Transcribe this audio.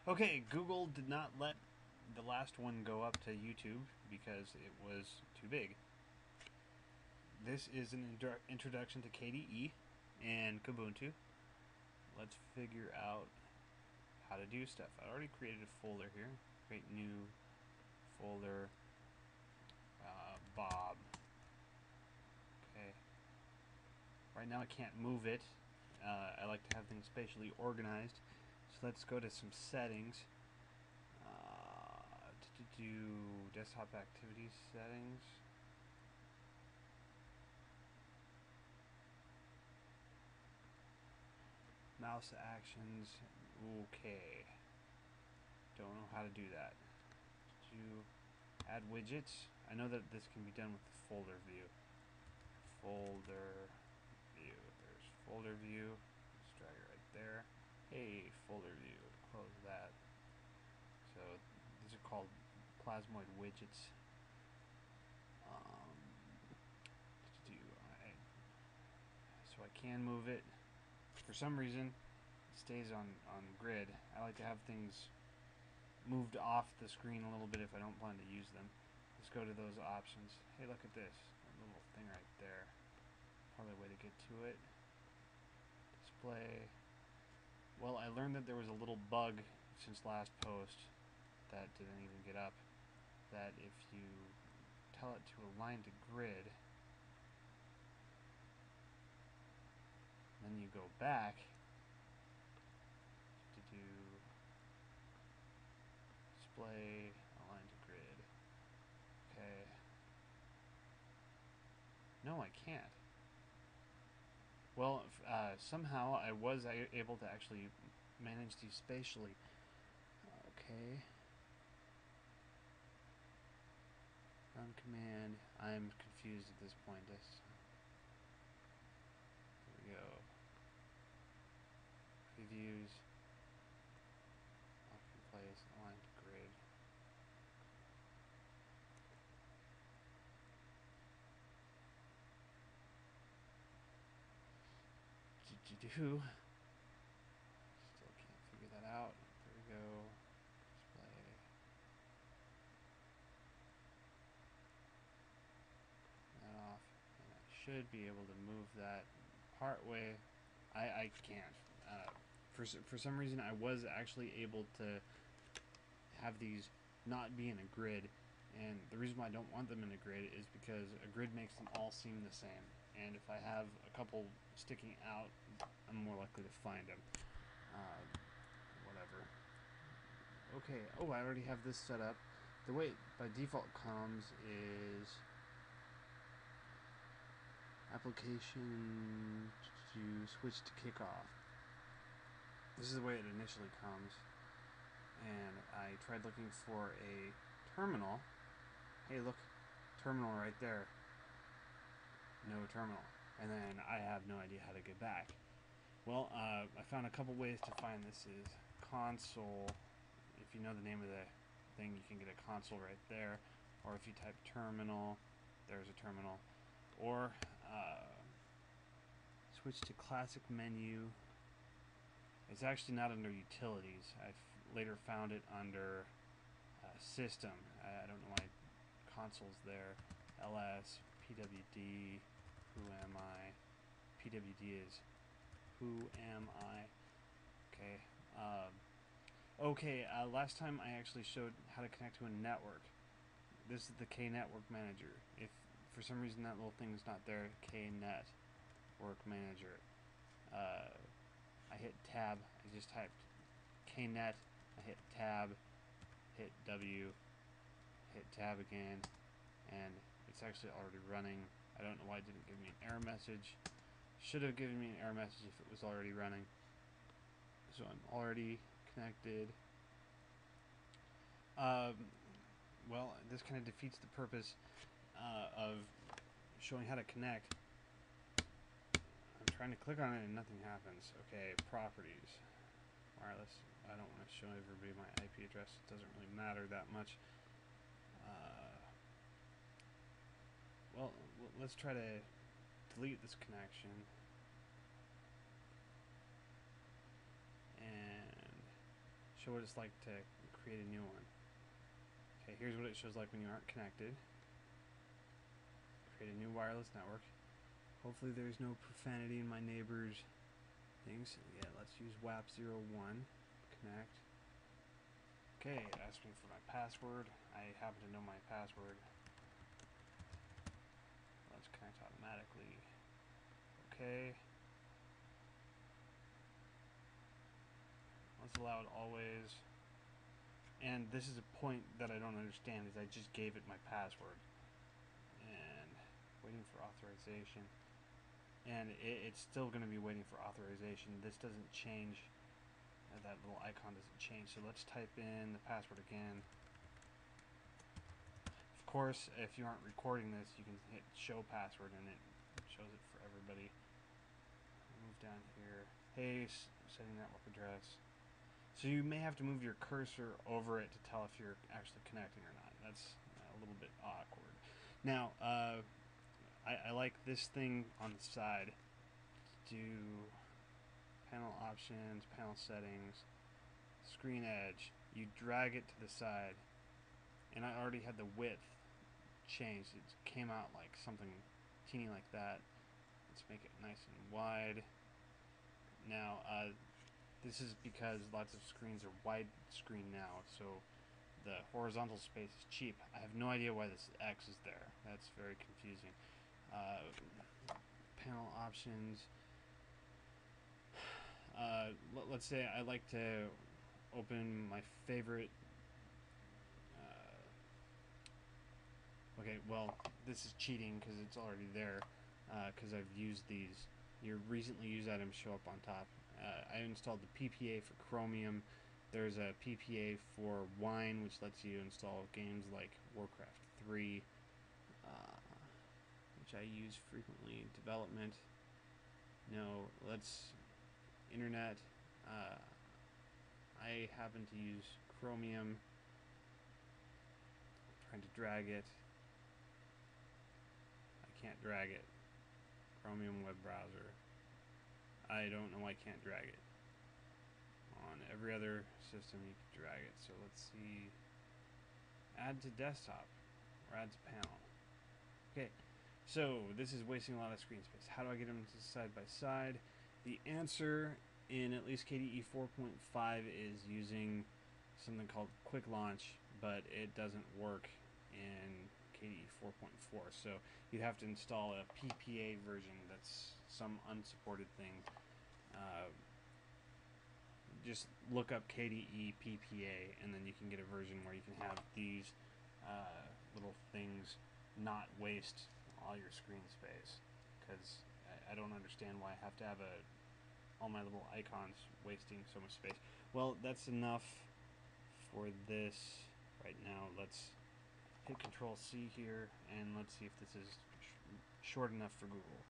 Okay, Google did not let the last one go up to YouTube because it was too big. This is an introduction to KDE and Kubuntu. Let's figure out how to do stuff. I already created a folder here. Create new folder, Bob. Okay. Right now I can't move it. I like to have things spatially organized. So let's go to some settings. To do desktop activity settings. Mouse actions. Okay. Don't know how to do that. To add widgets. I know that this can be done with the folder view. Folder view. There's folder view. Let's drag it right there. Hey, folder view. Close that. So these are called plasmoid widgets. So I can move it. For some reason, it stays on grid. I like to have things moved off the screen a little bit if I don't plan to use them. Let's go to those options. Hey, look at this. That little thing right there. Probably a way to get to it. Display. Well, I learned that there was a little bug since last post that didn't even get up. That if you tell it to align to grid, then you go back to do display align to grid. Okay. No, I can't. Well, somehow I was able to actually manage these spatially. Okay. Run command. I'm confused at this point. Here we go. Previews. Lock in place. Align to grid. Still can't figure that out. There we go. Display. That off. And I should be able to move that part way. I can't. For some reason, I was actually able to have these not be in a grid. And the reason why I don't want them in a grid is because a grid makes them all seem the same. And if I have a couple sticking out, I'm more likely to find them. Whatever. Okay, oh, I already have this set up. The way it by default comes is application to switch to kickoff. This is the way it initially comes. And I tried looking for a terminal. Hey, look, terminal right there. No terminal. And then I have no idea how to get back. Well, I found a couple ways to find this. Is console. If you know the name of the thing, you can get a console right there. Or if you type terminal, there's a terminal. Or switch to classic menu. It's actually not under utilities. I later found it under system. I don't know why console's there. LS, PWD, who am I? PWD is who am I? Okay. Last time I actually showed how to connect to a network. This is the KNetwork Manager. If for some reason that little thing is not there, KNet Work Manager. I hit tab. I just typed KNet. I hit tab, hit W, hit tab again, and it's actually already running. I don't know why it didn't give me an error message. Should have given me an error message if it was already running. So I'm already connected. Well, this kind of defeats the purpose of showing how to connect. I'm trying to click on it and nothing happens. Okay, properties. Wireless. I don't want to show everybody my IP address. It doesn't really matter that much. Well, let's try to delete this connection. And show what it's like to create a new one. Okay, here's what it shows like when you aren't connected. Create a new wireless network. Hopefully there's no profanity in my neighbor's things. Yeah, let's use WAP01. Connect. Okay, it asked me for my password. I happen to know my password. Let's connect automatically. Okay. Let's allow it always. And this is a point that I don't understand, is I just gave it my password. And waiting for authorization. And it's still going to be waiting for authorization. This doesn't change. That little icon doesn't change. So let's type in the password again. Of course, if you aren't recording this, you can hit show password and it shows it for everybody. Move down here. Hey, setting network address. So you may have to move your cursor over it to tell if you're actually connecting or not. That's a little bit awkward. Now, I like this thing on the side. Do panel options, panel settings, screen edge. You drag it to the side, and I already had the width changed. It came out like something teeny like that. Let's make it nice and wide. Now, this is because lots of screens are widescreen now, so the horizontal space is cheap. I have no idea why this X is there. That's very confusing. Panel options. Let's say I like to open my favorite. Okay, well, this is cheating because it's already there. Because I've used these. Your recently used items show up on top. I installed the PPA for Chromium. There's a PPA for Wine, which lets you install games like Warcraft 3, which I use frequently. Development. No, let's Internet. I happen to use Chromium. I'm trying to drag it. I can't drag it. Chromium web browser. I don't know why I can't drag it. On every other system you can drag it. So let's see. Add to desktop or add to panel. Okay, so this is wasting a lot of screen space. How do I get them to side by side? The answer in at least KDE 4.5 is using something called Quick Launch, but it doesn't work in KDE 4.4. So you'd have to install a PPA version that's some unsupported thing. Just look up KDE PPA, and then you can get a version where you can have these little things not waste all your screen space. Because I don't understand why I have to have all my little icons wasting so much space. Well, that's enough for this right now. Let's hit Control C here, and let's see if this is short enough for Google.